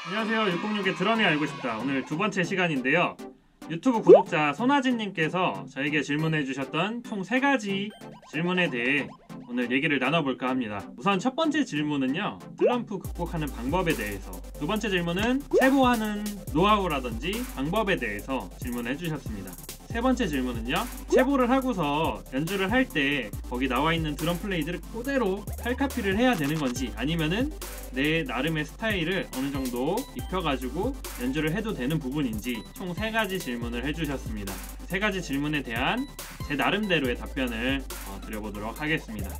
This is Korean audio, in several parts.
안녕하세요. 606의 드럼이 알고 싶다. 오늘 두 번째 시간인데요. 유튜브 구독자 손아진님께서 저에게 질문해 주셨던 총 3가지 질문에 대해 오늘 얘기를 나눠볼까 합니다. 우선 첫 번째 질문은요, 슬럼프 극복하는 방법에 대해서, 두 번째 질문은 체보하는 노하우라든지 방법에 대해서 질문해 주셨습니다. 세 번째 질문은요, 체보를 하고서 연주를 할 때 거기 나와 있는 드럼 플레이들을 그대로 칼카피를 해야 되는 건지, 아니면은 내 나름의 스타일을 어느 정도 입혀가지고 연주를 해도 되는 부분인지 총 3가지 질문을 해주셨습니다. 3가지 질문에 대한 제 나름대로의 답변을 드려보도록 하겠습니다.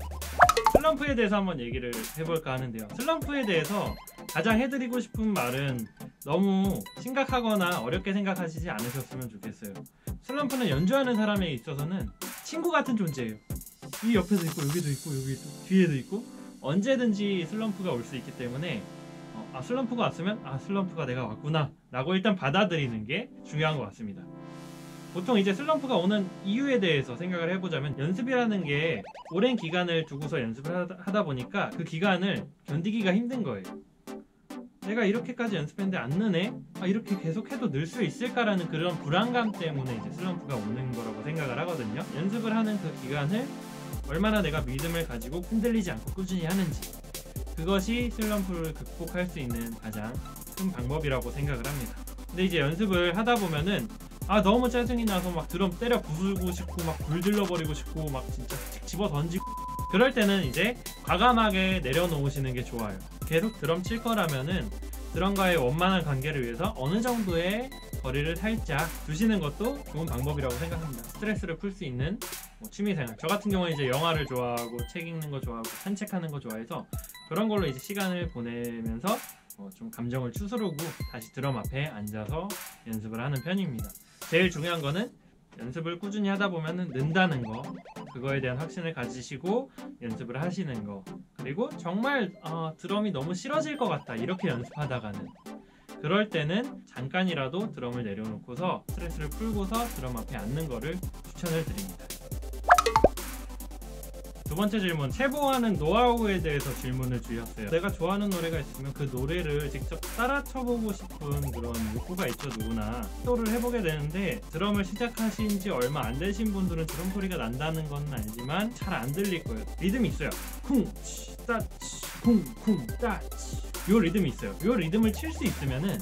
슬럼프에 대해서 한번 얘기를 해볼까 하는데요. 슬럼프에 대해서 가장 해드리고 싶은 말은 너무 심각하거나 어렵게 생각하시지 않으셨으면 좋겠어요. 슬럼프는 연주하는 사람에 있어서는 친구 같은 존재예요. 이 옆에도 있고 여기도 있고 여기도 뒤에도 있고 언제든지 슬럼프가 올 수 있기 때문에 슬럼프가 왔으면 슬럼프가 내가 왔구나 라고 일단 받아들이는 게 중요한 것 같습니다. 보통 이제 슬럼프가 오는 이유에 대해서 생각을 해보자면, 연습이라는 게 오랜 기간을 두고서 연습을 하다 보니까 그 기간을 견디기가 힘든 거예요. 내가 이렇게까지 연습했는데 안 느네? 이렇게 계속해도 늘 수 있을까라는 그런 불안감 때문에 이제 슬럼프가 오는 거라고 생각을 하거든요. 연습을 하는 그 기간을 얼마나 내가 믿음을 가지고 흔들리지 않고 꾸준히 하는지, 그것이 슬럼프를 극복할 수 있는 가장 큰 방법이라고 생각을 합니다. 근데 이제 연습을 하다 보면은 너무 짜증이 나서 막 드럼 때려 부수고 싶고 막 불 질러버리고 싶고 막 진짜 집어 던지고, 그럴 때는 이제 과감하게 내려놓으시는 게 좋아요. 계속 드럼 칠 거라면은 드럼과의 원만한 관계를 위해서 어느 정도의 거리를 살짝 두시는 것도 좋은 방법이라고 생각합니다. 스트레스를 풀 수 있는 취미생활, 저 같은 경우는 이제 영화를 좋아하고 책 읽는 거 좋아하고 산책하는 거 좋아해서 그런 걸로 이제 시간을 보내면서 좀 감정을 추스르고 다시 드럼 앞에 앉아서 연습을 하는 편입니다. 제일 중요한 거는 연습을 꾸준히 하다 보면 는다는 거, 그거에 대한 확신을 가지시고 연습을 하시는 거, 그리고 정말 드럼이 너무 싫어질 것 같다 이렇게 연습하다가는, 그럴 때는 잠깐이라도 드럼을 내려놓고서 스트레스를 풀고서 드럼 앞에 앉는 거를 추천을 드립니다. 두 번째 질문, 체보하는 노하우에 대해서 질문을 주셨어요. 내가 좋아하는 노래가 있으면 그 노래를 직접 따라 쳐보고 싶은 그런 욕구가 있죠, 누구나. 시도를 해보게 되는데, 드럼을 시작하신 지 얼마 안 되신 분들은 드럼 소리가 난다는 건 알지만 잘 안 들릴 거예요. 리듬이 있어요. 쿵, 치, 따치, 쿵, 쿵, 따치. 요 리듬이 있어요. 요 리듬을 칠 수 있으면은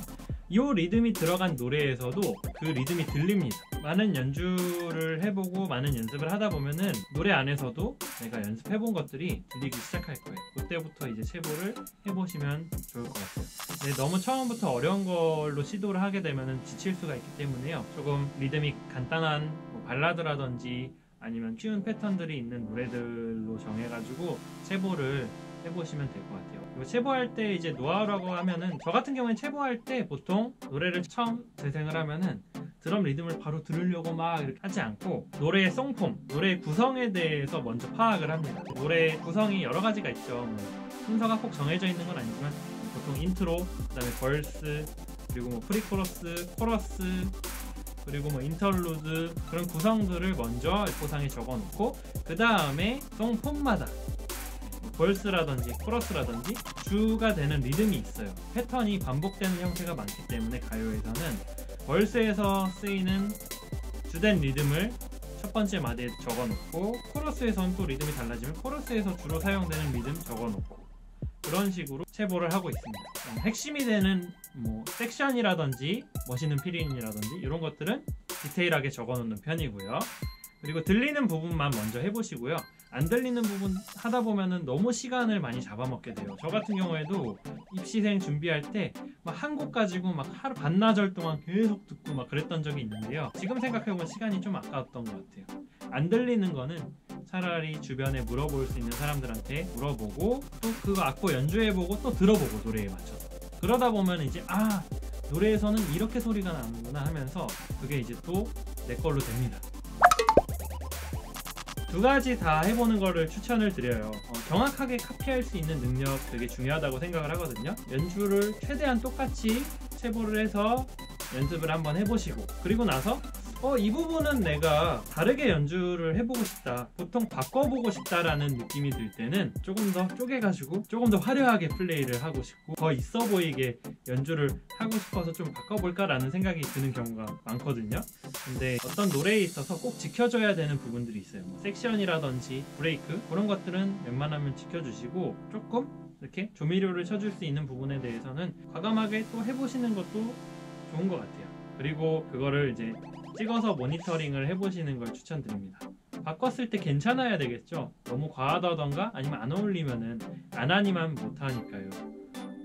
요 리듬이 들어간 노래에서도 그 리듬이 들립니다. 많은 연주를 해보고 많은 연습을 하다 보면은 노래 안에서도 내가 연습해본 것들이 들리기 시작할 거예요. 그때부터 이제 체보를 해보시면 좋을 것 같아요. 네, 너무 처음부터 어려운 걸로 시도를 하게 되면은 지칠 수가 있기 때문에요. 조금 리듬이 간단한 발라드라든지 아니면 쉬운 패턴들이 있는 노래들로 정해가지고 체보를 해보시면 될 것 같아요. 그리고 체보할 때 이제 노하우라고 하면은, 저 같은 경우는 체보할 때 보통 노래를 처음 재생을 하면은 드럼 리듬을 바로 들으려고 막 이렇게 하지 않고 노래의 송폼, 노래의 구성에 대해서 먼저 파악을 합니다. 노래 구성이 여러 가지가 있죠. 순서가 꼭 정해져 있는 건 아니지만 보통 인트로, 그 다음에 벌스, 그리고 프리코러스, 코러스, 그리고 인터루드, 그런 구성들을 먼저 A4상에 적어놓고 그 다음에 송폼마다 벌스라든지 코러스라든지 주가 되는 리듬이 있어요. 패턴이 반복되는 형태가 많기 때문에 가요에서는 벌스에서 쓰이는 주된 리듬을 첫 번째 마디에 적어놓고, 코러스에서는 또 리듬이 달라지면 코러스에서 주로 사용되는 리듬 적어놓고, 그런 식으로 체보를 하고 있습니다. 핵심이 되는 섹션이라든지 멋있는 피린이라든지 이런 것들은 디테일하게 적어놓는 편이고요. 그리고 들리는 부분만 먼저 해보시고요. 안 들리는 부분 하다 보면은 너무 시간을 많이 잡아먹게 돼요. 저 같은 경우에도 입시생 준비할 때 막 한 곡 가지고 막 하루 반나절 동안 계속 듣고 막 그랬던 적이 있는데요. 지금 생각해보면 시간이 좀 아까웠던 것 같아요. 안 들리는 거는 차라리 주변에 물어볼 수 있는 사람들한테 물어보고, 또 그거 악보 연주해보고 또 들어보고 노래에 맞춰서, 그러다 보면 이제 노래에서는 이렇게 소리가 나는구나 하면서 그게 이제 또 내 걸로 됩니다. 두 가지 다 해보는 거를 추천을 드려요. 정확하게 카피할 수 있는 능력 되게 중요하다고 생각을 하거든요. 연주를 최대한 똑같이 체보를 해서 연습을 한번 해보시고, 그리고 나서 이 부분은 내가 다르게 연주를 해보고 싶다, 보통 바꿔보고 싶다라는 느낌이 들 때는 조금 더 쪼개가지고 조금 더 화려하게 플레이를 하고 싶고 더 있어 보이게 연주를 하고 싶어서 좀 바꿔볼까라는 생각이 드는 경우가 많거든요. 근데 어떤 노래에 있어서 꼭 지켜줘야 되는 부분들이 있어요. 뭐 섹션이라든지 브레이크 그런 것들은 웬만하면 지켜주시고 조금 이렇게 조미료를 쳐줄 수 있는 부분에 대해서는 과감하게 또 해보시는 것도 좋은 것 같아요. 그리고 그거를 이제 찍어서 모니터링을 해보시는 걸 추천드립니다. 바꿨을 때 괜찮아야 되겠죠. 너무 과하다던가 아니면 안 어울리면은 안 하니만 못하니까요.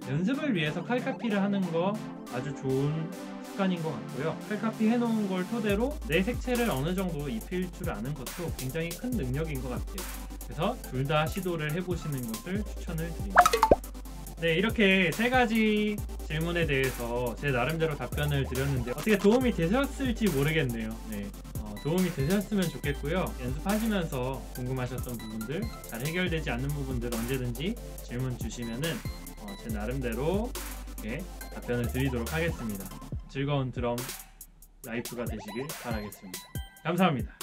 연습을 위해서 칼카피를 하는 거 아주 좋은 습관인 것 같고요. 칼카피 해놓은 걸 토대로 내 색채를 어느 정도 입힐 줄 아는 것도 굉장히 큰 능력인 것 같아요. 그래서 둘 다 시도를 해보시는 것을 추천을 드립니다. 네, 이렇게 세 가지 질문에 대해서 제 나름대로 답변을 드렸는데 어떻게 도움이 되셨을지 모르겠네요. 네, 도움이 되셨으면 좋겠고요. 연습하시면서 궁금하셨던 부분들, 잘 해결되지 않는 부분들 언제든지 질문 주시면은 제 나름대로 이렇게 답변을 드리도록 하겠습니다. 즐거운 드럼 라이프가 되시길 바라겠습니다. 감사합니다.